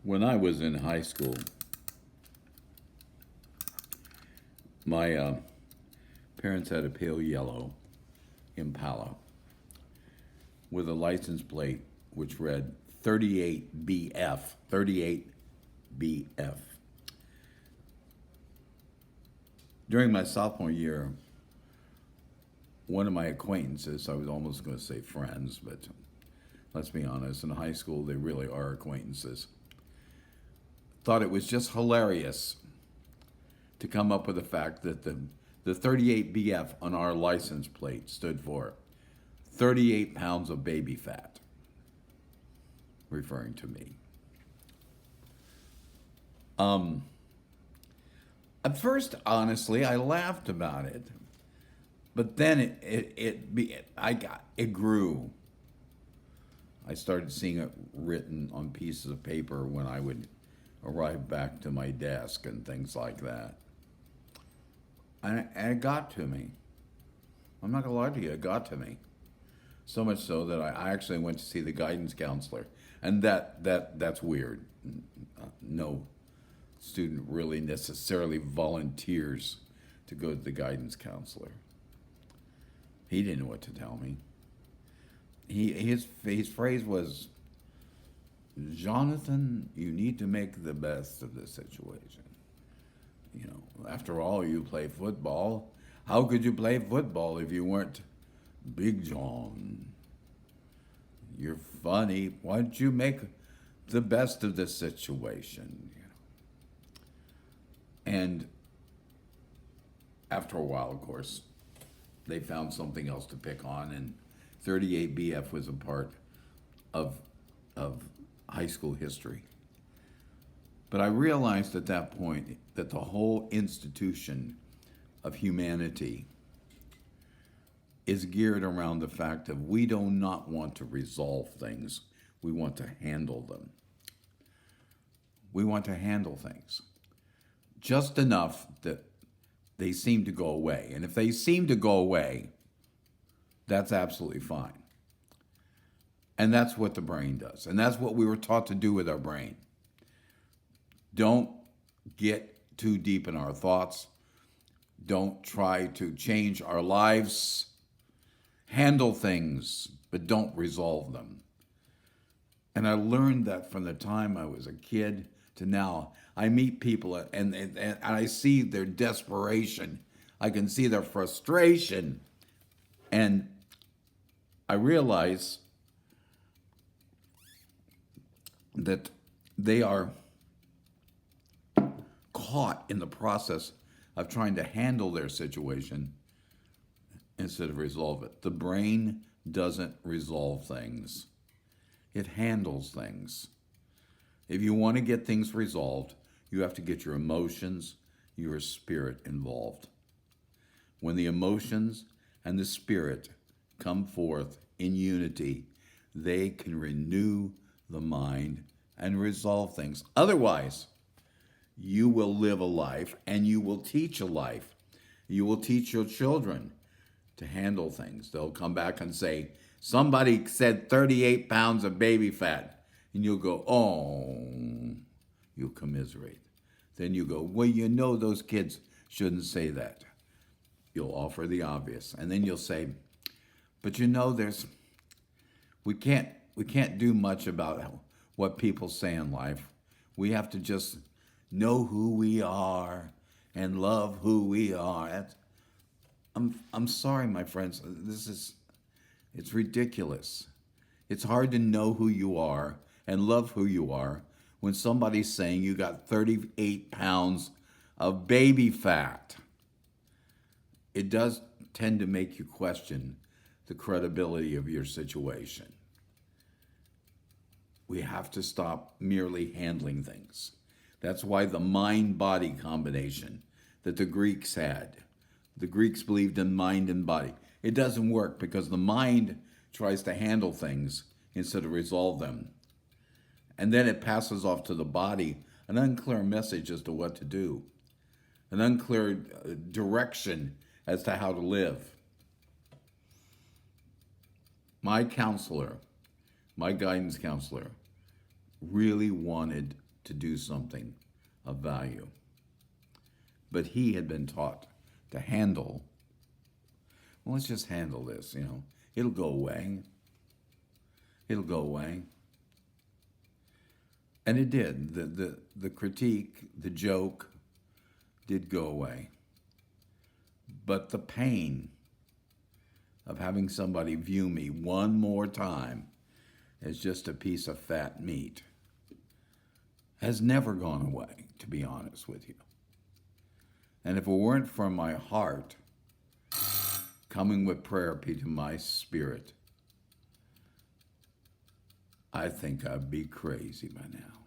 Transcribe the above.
When I was in high school, my parents had a pale yellow Impala with a license plate which read 38BF, 38BF. During my sophomore year, one of my acquaintances, I was almost going to say friends, but let's be honest, in high school they really are acquaintances, thought it was just hilarious to come up with the fact that the 38BF on our license plate stood for 38 pounds of baby fat, referring to me. At first, honestly, I laughed about it, but then it grew. I started seeing it written on pieces of paper when I would arrive back to my desk and things like that. And it got to me. I'm not gonna lie to you, it got to me. So much so that I actually went to see the guidance counselor, and that's weird. No student really necessarily volunteers to go to the guidance counselor. He didn't know what to tell me. His phrase was, "Jonathan, you need to make the best of the situation. You know, after all, you play football. How could you play football if you weren't Big John? You're funny. Why don't you make the best of the situation?" And after a while, of course, they found something else to pick on, and 38BF was a part of high school history. But I realized at that point that the whole institution of humanity is geared around the fact that we do not want to resolve things, we want to handle them. We want to handle things just enough that they seem to go away. And if they seem to go away, that's absolutely fine. And that's what the brain does. And that's what we were taught to do with our brain. Don't get too deep in our thoughts. Don't try to change our lives. Handle things, but don't resolve them. And I learned that from the time I was a kid to now. I meet people and I see their desperation. I can see their frustration. And I realize that they are caught in the process of trying to handle their situation instead of resolve it. The brain doesn't resolve things. It handles things. If you want to get things resolved, you have to get your emotions, your spirit involved. When the emotions and the spirit come forth in unity, they can renew the mind and resolve things. Otherwise, you will live a life and you will teach a life. You will teach your children to handle things. They'll come back and say, somebody said 38 pounds of baby fat. And you'll go, oh, you'll commiserate. Then you go, well, you know those kids shouldn't say that. You'll offer the obvious. And then you'll say, but you know, we can't do much about what people say in life. We have to just know who we are and love who we are. I'm sorry, my friends. It's ridiculous. It's hard to know who you are and love who you are when somebody's saying you got 38 pounds of baby fat. It does tend to make you question the credibility of your situation. We have to stop merely handling things. That's why the mind-body combination that the Greeks had. The Greeks believed in mind and body. It doesn't work because the mind tries to handle things instead of resolve them. And then it passes off to the body an unclear message as to what to do, an unclear direction as to how to live. My counselor, my guidance counselor, really wanted to do something of value. But he had been taught to handle, well, let's just handle this, It'll go away. It'll go away. And it did. The critique, the joke did go away. But the pain of having somebody view me one more time as just a piece of fat meat has never gone away, to be honest with you. And if it weren't for my heart coming with prayer to my spirit, I think I'd be crazy by now.